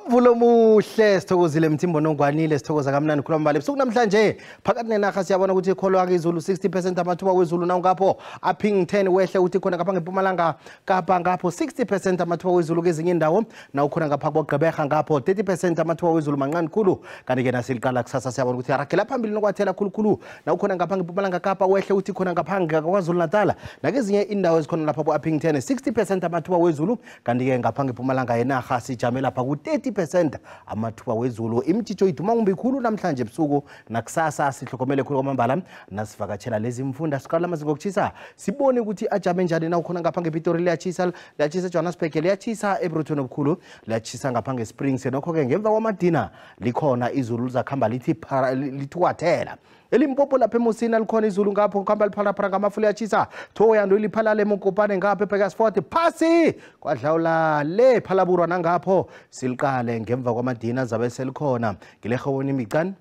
Umvulo muhle sithokozile Mthimbo Nongwanile sithokoza kamnandi khuluma mbali ebusuku namhlanje phakathi nenaga siyabona ukuthi ikholwa izulu 60% amathuba wezulu nawo ngapho aphing 10 wehle uthi khona ngapha ngeMpumalanga Kapa ngapho 60% amathuba wezulu kezinye indawo nawo khona ngapha boGqeberha ngapho 30% amathuba wezulu mancane khulu kanti ke nasiliqala kusasa siyabona ukuthi arakela phambili nokwathela khulukhulu nawo khona ngapha ngeMpumalanga Kapa wehle uthi khona ngapha ngakwaZulu Natal nakezinye indawo ezikhona lapha boaphing 10 60% amathuba wezulu kanti ke ngapha ngeMpumalanga yenaga sijame lapha ku 30% amathuba wezulu imtshitsho iduma ngumbikhulu namhlanje ebusuku nakusasa sihlokomele khulu kwamambala nasivakatshela lezi mfunda siqala amazinga okutshisa sibone ukuthi ajame njani na ukhona ngapha ngePitori liyatshisa Johannesburg liyatshisa eBrooklyn obukhulu liyatshisa ngapha ngeSprings nokho ke ngemva kwamadina likhona izulu lizakhamba lithiwathela elimpopo lapha eMusina likhona izulu ngapho kuhamba liphalaphala ngamafu liyatshisa thoyando iliphalale eMokopane ngapha eBekasfort phasi kwadlawula le phalaburwa nangapho siliqale ngemva kwamadina zabe selikhona ngilehoboni imicane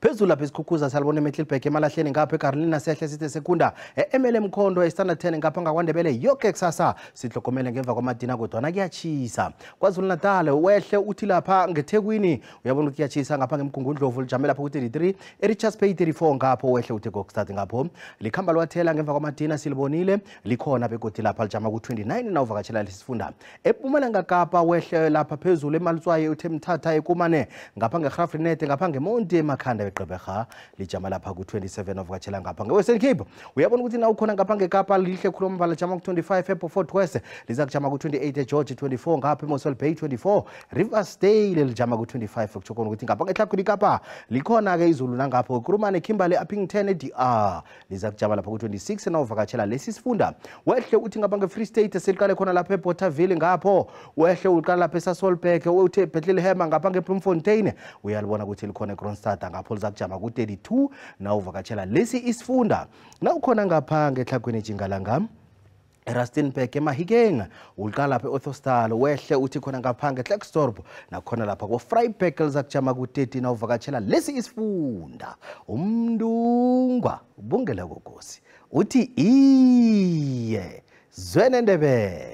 phezulu lapha isikhukhuza salibona eMiddelburg emalahleni ngapha eCarolina sehle sithe sekunda eMLM Mkhondo eStandard 10 ngapha ngaKwaNdebele yonke kusasa sihlokomele ngemva kwamadina kodwa kuyatshisa KwaZulu Natal wehle uthi lapha ngeThekwini uyabona ukuthi kuyatshisa ngapha ngeMgungundlovu lijame lapha ku33 eRichards Bay 34 ngapho wehle uthi kokustart ngapho likhamba lwathela ngemva kwamadina silibonile likhona begodi lapha lijama ku29 nawuvakatshela lesifunda eMpumalanga Kapa wehle lapha phezulu eMalitswaye uThemthatha eKumane ngapha ngeGraafrenet ngapha ngeMonti emakhanda Gqeberha lijama lapha ku27 ovakatshela ngapha ngeWestern Cape uyabona ukuthi nawo khona ngapha ngeKapa lihle khuluma mbala jama ku25 eBeaufort West liza kujama ku28 eGeorge 24 ngapha eMossel Bay 24 Riversdale lijama ku25 okuchokona ukuthi ngapha ngeTlhagwini Kapa likhona ke izulu nangapho uKurumane Kimberley aphing 10 eDR liza kujama lapha ku26 nawuvakatshela lesi sifunda wehle uthi ngapha ngeFree State seliqale khona lapha eBothaville ngapho wehle uqala lapha eSasolburg uthe Bethlehem ngapha ngeBloemfontein uyalibona ukuthi likhona eKroonstad ngapho zakujama ku32 nawuvakatshela lesi isifunda nawukhona ngapha ngeTlhagwini Jingalanga eRustenburg eMahikeng uqala lapha eOttersdal wehle uthi khona ngapha ngeKlerksdorp nakhona lapha koVryburg zakujama ku30 nawuvakatshela lesi isifunda umndungwa ubungela kokosi uthi iye zwene Ndebele